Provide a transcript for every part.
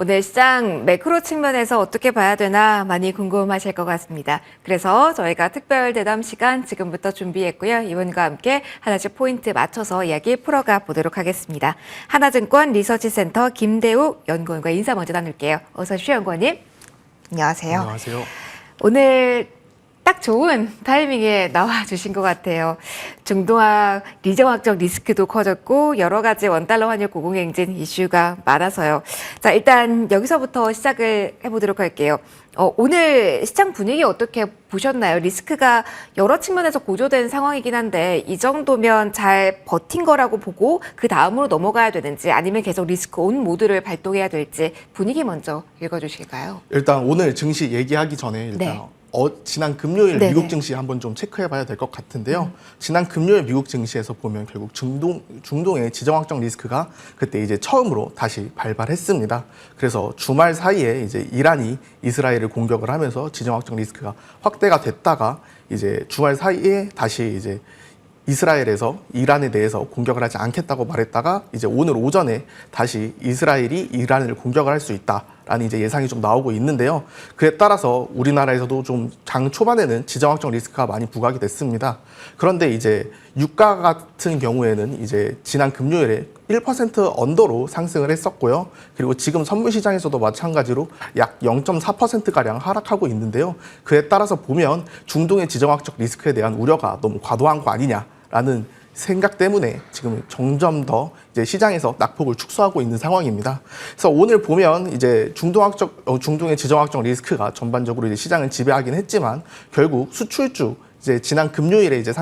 오늘 시장 매크로 측면에서 어떻게 봐야 되나 많이 궁금하실 것 같습니다. 그래서 저희가 특별 대담 시간 지금부터 준비했고요. 이분과 함께 하나씩 포인트 맞춰서 이야기 풀어가 보도록 하겠습니다. 하나증권 리서치센터 김대욱 연구원과 인사 먼저 나눌게요. 어서 오십시오, 연구원님. 안녕하세요. 안녕하세요. 오늘 딱 좋은 타이밍에 나와주신 것 같아요. 중동화 리정학적 리스크도 커졌고 여러 가지 원달러 환율 고공행진 이슈가 많아서요. 자, 일단 여기서부터 시작을 해보도록 할게요. 오늘 시장 분위기 어떻게 보셨나요? 리스크가 여러 측면에서 고조된 상황이긴 한데 이 정도면 잘 버틴 거라고 보고 그 다음으로 넘어가야 되는지 아니면 계속 리스크 온 모드를 발동해야 될지 분위기 먼저 읽어주실까요? 일단 오늘 증시 얘기하기 전에 일단 네. 지난 금요일 네네. 미국 증시 한번 좀 체크해봐야 될 것 같은데요. 지난 금요일 미국 증시에서 보면 결국 중동의 지정학적 리스크가 그때 이제 처음으로 다시 발발했습니다. 그래서 주말 사이에 이제 이란이 이스라엘을 공격을 하면서 지정학적 리스크가 확대가 됐다가 이제 주말 사이에 다시 이제 이스라엘에서 이란에 대해서 공격을 하지 않겠다고 말했다가 이제 오늘 오전에 다시 이스라엘이 이란을 공격을 할 수 있다라는 이제 예상이 좀 나오고 있는데요. 그에 따라서 우리나라에서도 좀 장 초반에는 지정학적 리스크가 많이 부각이 됐습니다. 그런데 이제 유가 같은 경우에는 이제 지난 금요일에 1% 언더로 상승을 했었고요. 그리고 지금 선물 시장에서도 마찬가지로 약 0.4%가량 하락하고 있는데요. 그에 따라서 보면 중동의 지정학적 리스크에 대한 우려가 너무 과도한 거 아니냐라는 생각 때문에 지금 점점 더 이제 시장에서 낙폭을 축소하고 있는 상황입니다. 그래서 오늘 보면 이제 중동의 지정학적 리스크가 전반적으로 이제 시장을 지배하긴 했지만 결국 수출주 이제 지난 금요일에 이제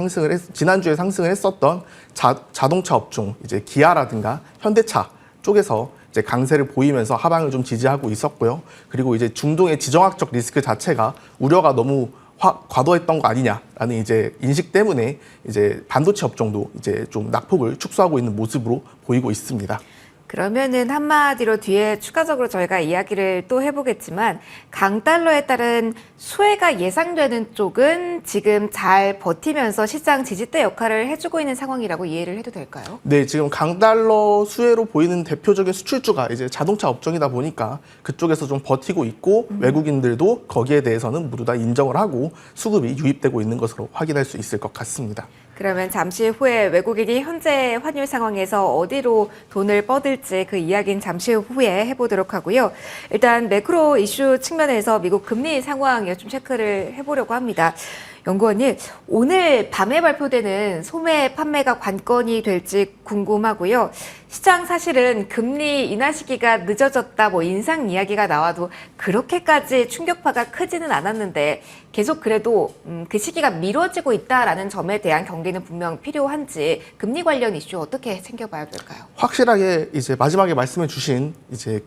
지난주에 상승을 했었던 자동차 업종 이제 기아라든가 현대차 쪽에서 이제 강세를 보이면서 하방을 좀 지지하고 있었고요. 그리고 이제 중동의 지정학적 리스크 자체가 우려가 너무 과도했던 거 아니냐라는 이제 인식 때문에 이제 반도체 업종도 이제 좀 낙폭을 축소하고 있는 모습으로 보이고 있습니다. 그러면은 한마디로 뒤에 추가적으로 저희가 이야기를 또 해보겠지만 강달러에 따른 수혜가 예상되는 쪽은 지금 잘 버티면서 시장 지지대 역할을 해주고 있는 상황이라고 이해를 해도 될까요? 네, 지금 강달러 수혜로 보이는 대표적인 수출주가 이제 자동차 업종이다 보니까 그쪽에서 좀 버티고 있고 외국인들도 거기에 대해서는 모두 다 인정을 하고 수급이 유입되고 있는 것으로 확인할 수 있을 것 같습니다. 그러면 잠시 후에 외국인이 현재 환율 상황에서 어디로 돈을 뻗을지 그 이야기는 잠시 후에 해보도록 하고요. 일단 매크로 이슈 측면에서 미국 금리 상황 좀 체크를 해보려고 합니다. 연구원님, 오늘 밤에 발표되는 소매 판매가 관건이 될지 궁금하고요. 시장 사실은 금리 인하 시기가 늦어졌다 뭐 인상 이야기가 나와도 그렇게까지 충격파가 크지는 않았는데 계속 그래도 그 시기가 미뤄지고 있다라는 점에 대한 경계는 분명 필요한지 금리 관련 이슈 어떻게 챙겨봐야 될까요? 확실하게 이제 마지막에 말씀해 주신 이제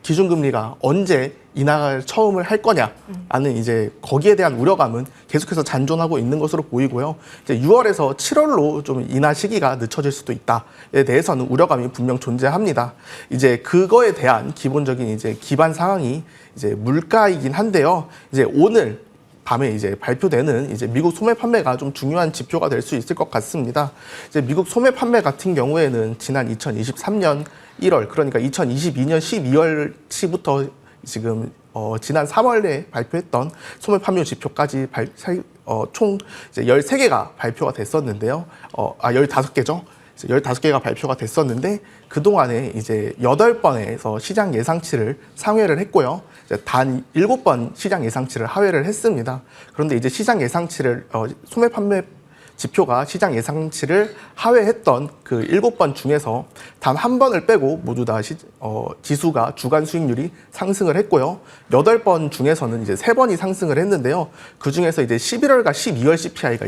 기준금리가 언제 인하를 처음을 할 거냐라는 이제 거기에 대한 우려감은 계속해서 잔존하고 있는 것으로 보이고요. 이제 6월에서 7월로 좀 인하 시기가 늦춰질 수도 있다에 대해서는 우려감이 분명 존재합니다. 이제 그거에 대한 기본적인 이제 기반 상황이 이제 물가이긴 한데요. 이제 오늘 밤에 이제 발표되는 이제 미국 소매 판매가 좀 중요한 지표가 될 수 있을 것 같습니다. 이제 미국 소매 판매 같은 경우에는 지난 2023년 1월, 그러니까 2022년 12월치부터 지금 지난 3월에 발표했던 소매 판매 지표까지 총 이제 13개가 발표가 됐었는데요. 15개죠. 15개가 발표가 됐었는데 그동안에 이제 8번에서 시장 예상치를 상회를 했고요. 이제 단 7번 시장 예상치를 하회를 했습니다. 그런데 이제 시장 예상치를 소매 판매 지표가 시장 예상치를 하회했던 그 7번 중에서 단 한 번을 빼고 모두 다 지수가 주간 수익률이 상승을 했고요. 8번 중에서는 이제 3번이 상승을 했는데요. 그 중에서 이제 11월과 12월 CPI가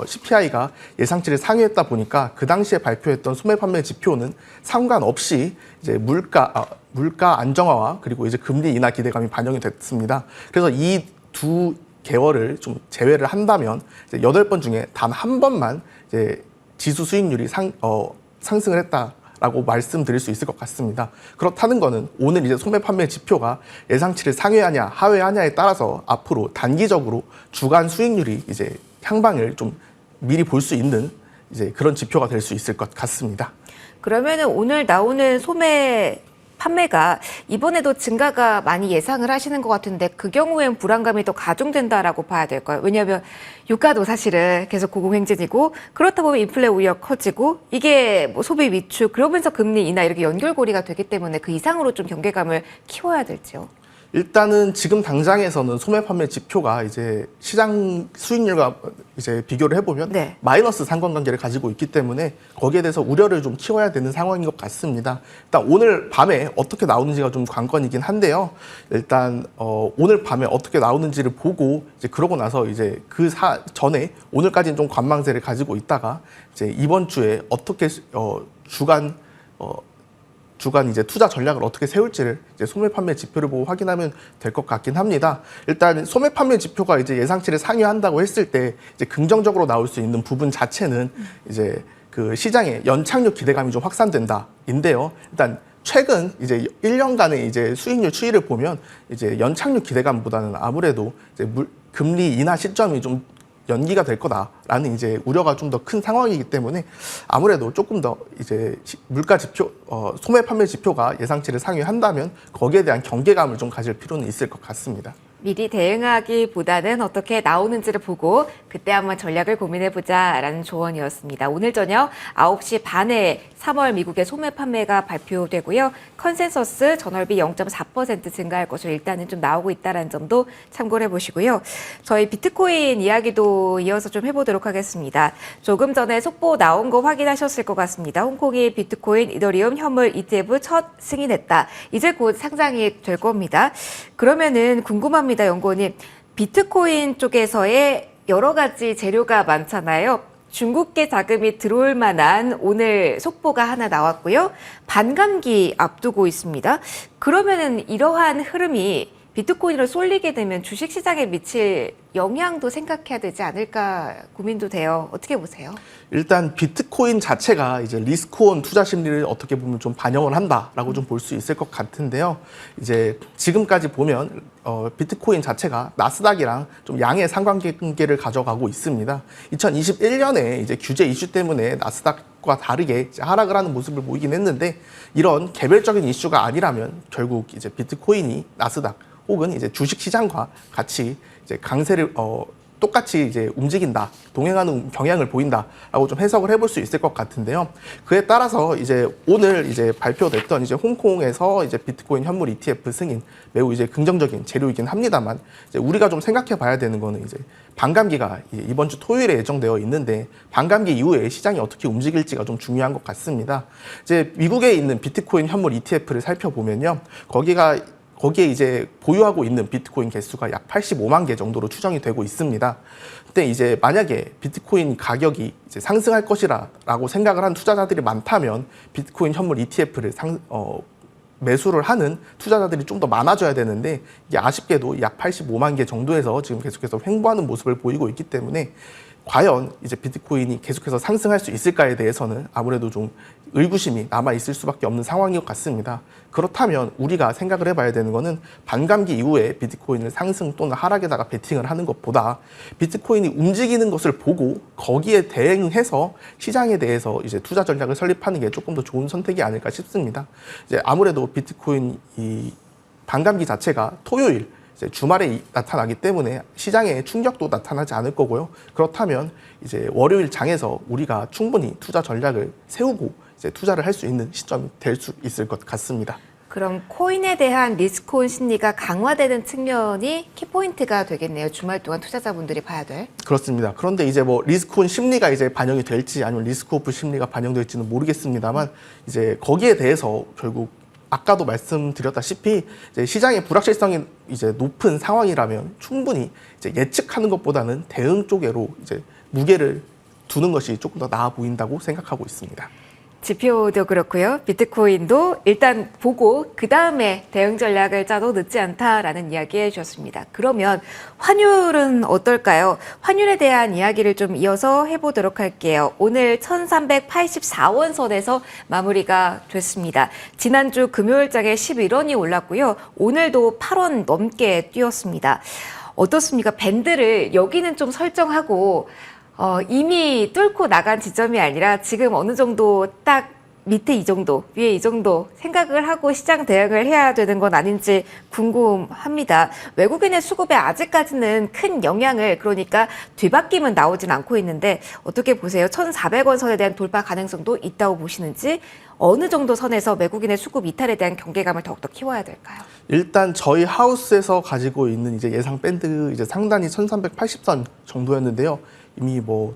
CPI가 예상치를 상회했다 보니까 그 당시에 발표했던 소매 판매 지표는 상관없이 이제 물가 안정화와 그리고 이제 금리 인하 기대감이 반영이 됐습니다. 그래서 이 두 개월을 좀 제외를 한다면 이제 8번 중에 단 한 번만 이제 지수 수익률이 상승을 했다라고 말씀드릴 수 있을 것 같습니다. 그렇다는 거는 오늘 이제 소매 판매 지표가 예상치를 상회하냐 하회하냐에 따라서 앞으로 단기적으로 주간 수익률이 이제 향방을 좀 미리 볼 수 있는 이제 그런 지표가 될 수 있을 것 같습니다. 그러면은 오늘 나오는 소매 판매가 이번에도 증가가 많이 예상을 하시는 것 같은데 그 경우엔 불안감이 더 가중된다라고 봐야 될까요? 왜냐하면 유가도 사실은 계속 고공행진이고 그렇다 보면 인플레 우려 커지고 이게 뭐 소비 위축 그러면서 금리 인하 이렇게 연결고리가 되기 때문에 그 이상으로 좀 경계감을 키워야 될지요. 일단은 지금 당장에서는 소매 판매 지표가 이제 시장 수익률과 이제 비교를 해보면 네. 마이너스 상관관계를 가지고 있기 때문에 거기에 대해서 우려를 좀 키워야 되는 상황인 것 같습니다. 일단 오늘 밤에 어떻게 나오는지가 좀 관건이긴 한데요. 일단 오늘 밤에 어떻게 나오는지를 보고 이제 그러고 나서 이제 전에 오늘까지는 좀 관망세를 가지고 있다가 이제 이번 주에 어떻게 주간 이제 투자 전략을 어떻게 세울지를 이제 소매 판매 지표를 보고 확인하면 될 것 같긴 합니다. 일단 소매 판매 지표가 이제 예상치를 상회한다고 했을 때 이제 긍정적으로 나올 수 있는 부분 자체는 이제 그 시장의 연착륙 기대감이 좀 확산된다인데요. 일단 최근 이제 1년간의 이제 수익률 추이를 보면 이제 연착륙 기대감보다는 아무래도 이제 금리 인하 시점이 좀 연기가 될 거다라는 이제 우려가 좀 더 큰 상황이기 때문에 아무래도 조금 더 이제 물가 지표, 소매 판매 지표가 예상치를 상회한다면 거기에 대한 경계감을 좀 가질 필요는 있을 것 같습니다. 미리 대응하기보다는 어떻게 나오는지를 보고 그때 한번 전략을 고민해보자라는 조언이었습니다. 오늘 저녁 9시 반에 3월 미국의 소매 판매가 발표되고요. 컨센서스 전월비 0.4% 증가할 것으로 일단은 좀 나오고 있다는 점도 참고를 해보시고요. 저희 비트코인 이야기도 이어서 좀 해보도록 하겠습니다. 조금 전에 속보 나온 거 확인하셨을 것 같습니다. 홍콩이 비트코인, 이더리움, 현물 ETF 첫 승인했다. 이제 곧 상장이 될 겁니다. 그러면은 궁금합니다. 연구원님, 비트코인 쪽에서의 여러 가지 재료가 많잖아요. 중국계 자금이 들어올 만한 오늘 속보가 하나 나왔고요. 반감기 앞두고 있습니다. 그러면은 이러한 흐름이 비트코인을 쏠리게 되면 주식시장에 미칠 영향도 생각해야 되지 않을까 고민도 돼요. 어떻게 보세요? 일단 비트코인 자체가 이제 리스크온 투자 심리를 어떻게 보면 좀 반영을 한다라고 좀 볼 수 있을 것 같은데요. 이제 지금까지 보면 비트코인 자체가 나스닥이랑 좀 양의 상관관계를 가져가고 있습니다. 2021년에 이제 규제 이슈 때문에 나스닥과 다르게 이제 하락을 하는 모습을 보이긴 했는데 이런 개별적인 이슈가 아니라면 결국 이제 비트코인이 나스닥 혹은 이제 주식 시장과 같이 이제 강세를 똑같이 이제 움직인다, 동행하는 경향을 보인다라고 좀 해석을 해볼 수 있을 것 같은데요. 그에 따라서 이제 오늘 이제 발표됐던 이제 홍콩에서 이제 비트코인 현물 ETF 승인 매우 이제 긍정적인 재료이긴 합니다만 이제 우리가 좀 생각해봐야 되는 거는 이제 반감기가 이번 주 토요일에 예정되어 있는데 반감기 이후에 시장이 어떻게 움직일지가 좀 중요한 것 같습니다. 이제 미국에 있는 비트코인 현물 ETF를 살펴보면요, 거기에 이제 보유하고 있는 비트코인 개수가 약 85만 개 정도로 추정이 되고 있습니다. 근데 이제 만약에 비트코인 가격이 이제 상승할 것이라고 생각을 한 투자자들이 많다면 비트코인 현물 ETF를 매수를 하는 투자자들이 좀 더 많아져야 되는데 이게 아쉽게도 약 85만 개 정도에서 지금 계속해서 횡보하는 모습을 보이고 있기 때문에 과연 이제 비트코인이 계속해서 상승할 수 있을까에 대해서는 아무래도 좀 의구심이 남아 있을 수밖에 없는 상황인 것 같습니다. 그렇다면 우리가 생각을 해봐야 되는 거는 반감기 이후에 비트코인을 상승 또는 하락에다가 베팅을 하는 것보다 비트코인이 움직이는 것을 보고 거기에 대응해서 시장에 대해서 이제 투자 전략을 설립하는 게 조금 더 좋은 선택이 아닐까 싶습니다. 이제 아무래도 비트코인 이 반감기 자체가 토요일 주말에 나타나기 때문에 시장에 충격도 나타나지 않을 거고요. 그렇다면 이제 월요일 장에서 우리가 충분히 투자 전략을 세우고 이제 투자를 할 수 있는 시점이 될 수 있을 것 같습니다. 그럼 코인에 대한 리스크온 심리가 강화되는 측면이 키포인트가 되겠네요. 주말 동안 투자자분들이 봐야 될. 그렇습니다. 그런데 이제 뭐 리스크온 심리가 이제 반영이 될지 아니면 리스크오프 심리가 반영될지는 모르겠습니다만 이제 거기에 대해서 결국 아까도 말씀드렸다시피 이제 시장의 불확실성이 이제 높은 상황이라면 충분히 이제 예측하는 것보다는 대응 쪽으로 이제 무게를 두는 것이 조금 더 나아 보인다고 생각하고 있습니다. 지표도 그렇고요. 비트코인도 일단 보고 그 다음에 대응 전략을 짜도 늦지 않다라는 이야기 해주셨습니다. 그러면 환율은 어떨까요? 환율에 대한 이야기를 좀 이어서 해보도록 할게요. 오늘 1384원 선에서 마무리가 됐습니다. 지난주 금요일장에 11원이 올랐고요. 오늘도 8원 넘게 뛰었습니다. 어떻습니까? 밴드를 여기는 좀 설정하고 이미 뚫고 나간 지점이 아니라 지금 어느 정도 딱 밑에 이 정도, 위에 이 정도 생각을 하고 시장 대응을 해야 되는 건 아닌지 궁금합니다. 외국인의 수급에 아직까지는 큰 영향을, 그러니까 뒤바뀜은 나오진 않고 있는데 어떻게 보세요? 1,400원 선에 대한 돌파 가능성도 있다고 보시는지, 어느 정도 선에서 외국인의 수급 이탈에 대한 경계감을 더욱더 키워야 될까요? 일단 저희 하우스에서 가지고 있는 이제 예상 밴드 이제 상단이 1,380선 정도였는데요. 이미 뭐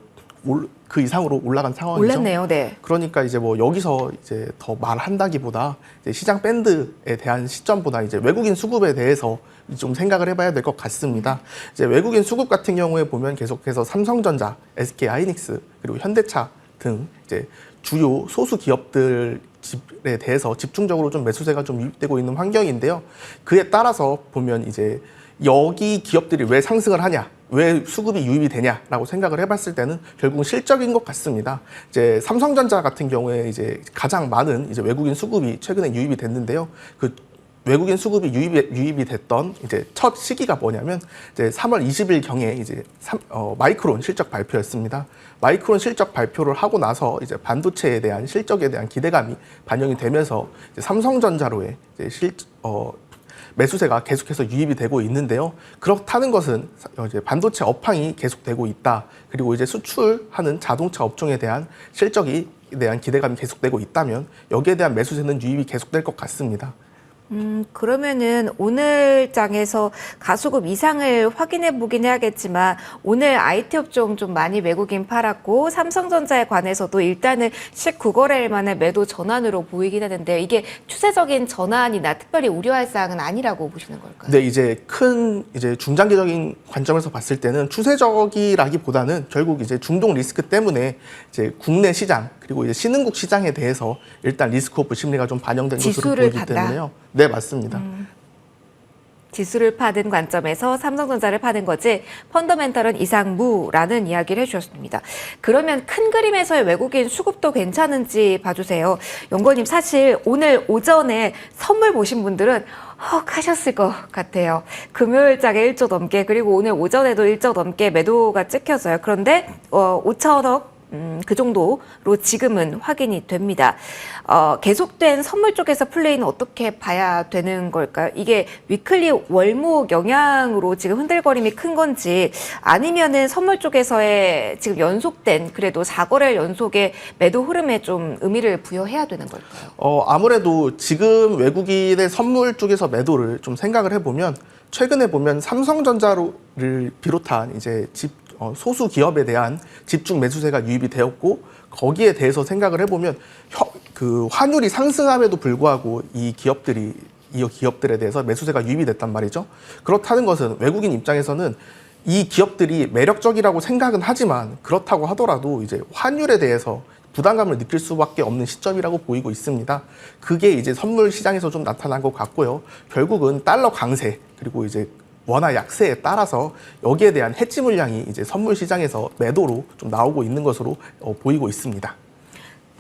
그 이상으로 올라간 상황이죠. 올랐네요, 네. 그러니까 이제 뭐 여기서 이제 더 말한다기보다 이제 시장 밴드에 대한 시점보다 이제 외국인 수급에 대해서 좀 생각을 해봐야 될 것 같습니다. 이제 외국인 수급 같은 경우에 보면 계속해서 삼성전자, SK 하이닉스 그리고 현대차 등 이제 주요 소수 기업들에 대해서 집중적으로 좀 매수세가 좀 유입되고 있는 환경인데요. 그에 따라서 보면 이제 여기 기업들이 왜 상승을 하냐, 왜 수급이 유입이 되냐라고 생각을 해봤을 때는 결국은 실적인 것 같습니다. 이제 삼성전자 같은 경우에 이제 가장 많은 이제 외국인 수급이 최근에 유입이 됐는데요. 그 외국인 수급이 유입이 됐던 이제 첫 시기가 뭐냐면 이제 3월 20일 경에 이제 마이크론 실적 발표였습니다. 마이크론 실적 발표를 하고 나서 이제 반도체에 대한 실적에 대한 기대감이 반영이 되면서 이제 삼성전자로의 이제 매수세가 계속해서 유입이 되고 있는데요. 그렇다는 것은 이제 반도체 업황이 계속되고 있다. 그리고 이제 수출하는 자동차 업종에 대한 실적에 대한 기대감이 계속되고 있다면 여기에 대한 매수세는 유입이 계속될 것 같습니다. 그러면은 오늘 장에서 가수급 이상을 확인해 보긴 해야겠지만, 오늘 IT 업종 좀 많이 외국인 팔았고 삼성전자에 관해서도 일단은 19거래일 만에 매도 전환으로 보이긴 하는데, 이게 추세적인 전환이나 특별히 우려할 사항은 아니라고 보시는 걸까요? 네, 이제 중장기적인 관점에서 봤을 때는 추세적이라기보다는 결국 이제 중동 리스크 때문에 이제 국내 시장 그리고 이제 신흥국 시장에 대해서 일단 리스크 오프 심리가 좀 반영된 것으로 보이기 때문에요. 네, 맞습니다. 지수를 파는 관점에서 삼성전자를 파는 거지 펀더멘털은 이상무라는 이야기를 해주셨습니다. 그러면 큰 그림에서의 외국인 수급도 괜찮은지 봐주세요. 연구원님, 사실 오늘 오전에 선물 보신 분들은 하셨을 것 같아요. 금요일장에 1조 넘게, 그리고 오늘 오전에도 1조 넘게 매도가 찍혀서요. 그런데 5천억 그 정도로 지금은 확인이 됩니다. 계속된 선물 쪽에서 플레이는 어떻게 봐야 되는 걸까요? 이게 위클리 월목 영향으로 지금 흔들거림이 큰 건지, 아니면은 선물 쪽에서의 지금 연속된 그래도 4거래일 연속의 매도 흐름에 좀 의미를 부여해야 되는 걸까요? 아무래도 지금 외국인의 선물 쪽에서 매도를 좀 생각을 해보면, 최근에 보면 삼성전자를 비롯한 이제 소수 기업에 대한 집중 매수세가 유입이 되었고, 거기에 대해서 생각을 해보면 그 환율이 상승함에도 불구하고 이 기업들에 대해서 매수세가 유입이 됐단 말이죠. 그렇다는 것은 외국인 입장에서는 이 기업들이 매력적이라고 생각은 하지만, 그렇다고 하더라도 이제 환율에 대해서 부담감을 느낄 수밖에 없는 시점이라고 보이고 있습니다. 그게 이제 선물 시장에서 좀 나타난 것 같고요. 결국은 달러 강세 그리고 이제 원화 약세에 따라서 여기에 대한 해지 물량이 이제 선물 시장에서 매도로 좀 나오고 있는 것으로 보이고 있습니다.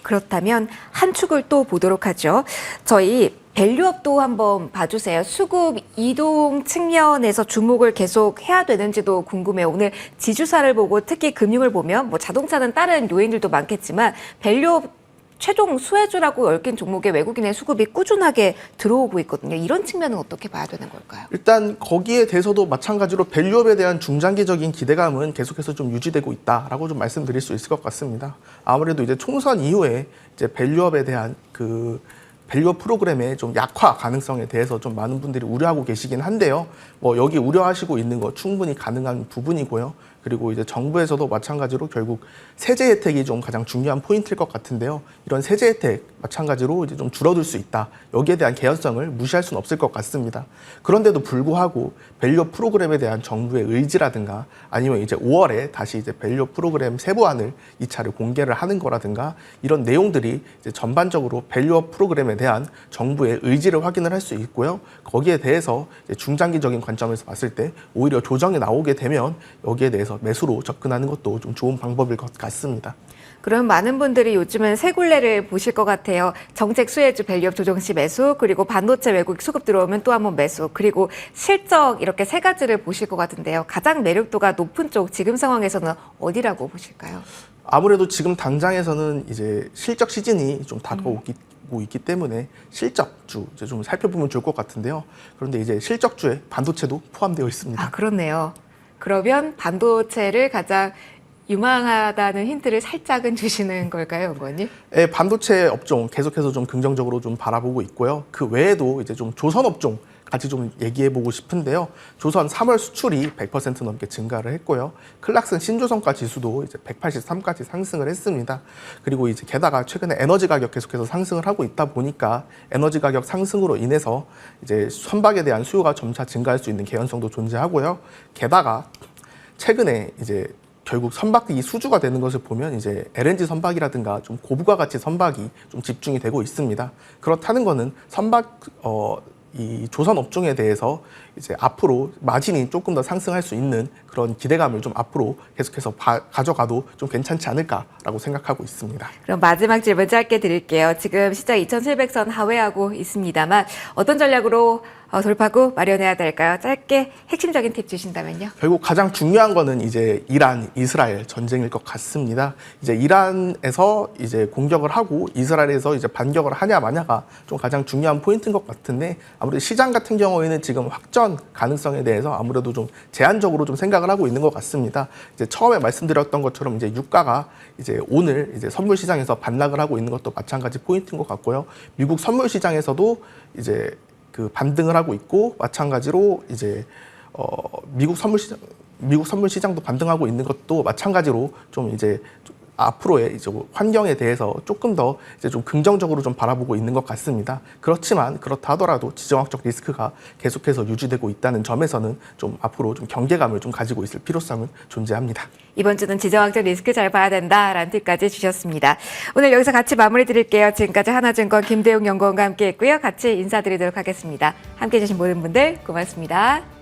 그렇다면 한 축을 또 보도록 하죠. 저희 밸류업도 한번 봐주세요. 수급 이동 측면에서 주목을 계속 해야 되는지도 궁금해요. 오늘 지주사를 보고 특히 금융을 보면 뭐 자동차는 다른 요인들도 많겠지만 밸류업 최종 수혜주라고 얽힌 종목에 외국인의 수급이 꾸준하게 들어오고 있거든요. 이런 측면은 어떻게 봐야 되는 걸까요? 일단 거기에 대해서도 마찬가지로 밸류업에 대한 중장기적인 기대감은 계속해서 좀 유지되고 있다라고 좀 말씀드릴 수 있을 것 같습니다. 아무래도 이제 총선 이후에 이제 밸류업에 대한 밸류업 프로그램의 좀 약화 가능성에 대해서 좀 많은 분들이 우려하고 계시긴 한데요. 뭐 여기 우려하시고 있는 거 충분히 가능한 부분이고요. 그리고 이제 정부에서도 마찬가지로 결국 세제 혜택이 좀 가장 중요한 포인트일 것 같은데요. 이런 세제 혜택 마찬가지로 이제 좀 줄어들 수 있다. 여기에 대한 개연성을 무시할 수는 없을 것 같습니다. 그런데도 불구하고 밸류업 프로그램에 대한 정부의 의지라든가, 아니면 이제 5월에 다시 이제 밸류업 프로그램 세부안을 2차를 공개를 하는 거라든가, 이런 내용들이 이제 전반적으로 밸류업 프로그램에 대한 정부의 의지를 확인을 할 수 있고요. 거기에 대해서 이제 중장기적인 관점에서 봤을 때 오히려 조정이 나오게 되면 여기에 대해서 매수로 접근하는 것도 좀 좋은 방법일 것 같습니다. 그럼 많은 분들이 요즘은 세 굴레를 보실 것 같아요. 정책 수혜주 밸류업 조정 시 매수, 그리고 반도체 외국 수급 들어오면 또 한 번 매수, 그리고 실적, 이렇게 세 가지를 보실 것 같은데요. 가장 매력도가 높은 쪽 지금 상황에서는 어디라고 보실까요? 아무래도 지금 당장에서는 이제 실적 시즌이 좀 다가오고 있기 때문에 실적주 이제 좀 살펴보면 좋을 것 같은데요. 그런데 이제 실적주에 반도체도 포함되어 있습니다. 아, 그렇네요. 그러면 반도체를 가장 유망하다는 힌트를 살짝은 주시는 걸까요, 연구원님? 예, 반도체 업종 계속해서 좀 긍정적으로 좀 바라보고 있고요. 그 외에도 이제 좀 조선 업종 같이 좀 얘기해보고 싶은데요. 조선 3월 수출이 100% 넘게 증가를 했고요. 클락슨 신조성과 지수도 이제 183까지 상승을 했습니다. 그리고 이제 게다가 최근에 에너지 가격 계속해서 상승을 하고 있다 보니까 에너지 가격 상승으로 인해서 이제 선박에 대한 수요가 점차 증가할 수 있는 개연성도 존재하고요. 게다가 최근에 이제 결국 선박이 수주가 되는 것을 보면 이제 LNG 선박이라든가 좀 고부가 가치 선박이 좀 집중이 되고 있습니다. 그렇다는 거는 이 조선 업종에 대해서 이제 앞으로 마진이 조금 더 상승할 수 있는 그런 기대감을 좀 앞으로 계속해서 가져가도 좀 괜찮지 않을까라고 생각하고 있습니다. 그럼 마지막 질문 짧게 드릴게요. 지금 시장 2700선 하회하고 있습니다만 어떤 전략으로 돌파구 마련해야 될까요? 짧게 핵심적인 팁 주신다면요. 결국 가장 중요한 거는 이제 이란, 이스라엘 전쟁일 것 같습니다. 이제 이란에서 이제 공격을 하고 이스라엘에서 이제 반격을 하냐 마냐가 좀 가장 중요한 포인트인 것 같은데 아무래도 시장 같은 경우에는 지금 확전 가능성에 대해서 아무래도 좀 제한적으로 좀 생각을 하고 있는 것 같습니다. 이제 처음에 말씀드렸던 것처럼 이제 유가가 이제 오늘 이제 선물 시장에서 반락을 하고 있는 것도 마찬가지 포인트인 것 같고요. 미국 선물 시장에서도 이제 그 반등을 하고 있고 마찬가지로 이제 미국 선물 시장도 반등하고 있는 것도 마찬가지로 좀 이제 앞으로의 이제 환경에 대해서 조금 더 이제 좀 긍정적으로 좀 바라보고 있는 것 같습니다. 그렇지만 그렇다 하더라도 지정학적 리스크가 계속해서 유지되고 있다는 점에서는 좀 앞으로 좀 경계감을 좀 가지고 있을 필요성은 존재합니다. 이번 주는 지정학적 리스크 잘 봐야 된다라는 팁까지 주셨습니다. 오늘 여기서 같이 마무리 드릴게요. 지금까지 하나증권 김대용 연구원과 함께했고요. 같이 인사드리도록 하겠습니다. 함께해 주신 모든 분들 고맙습니다.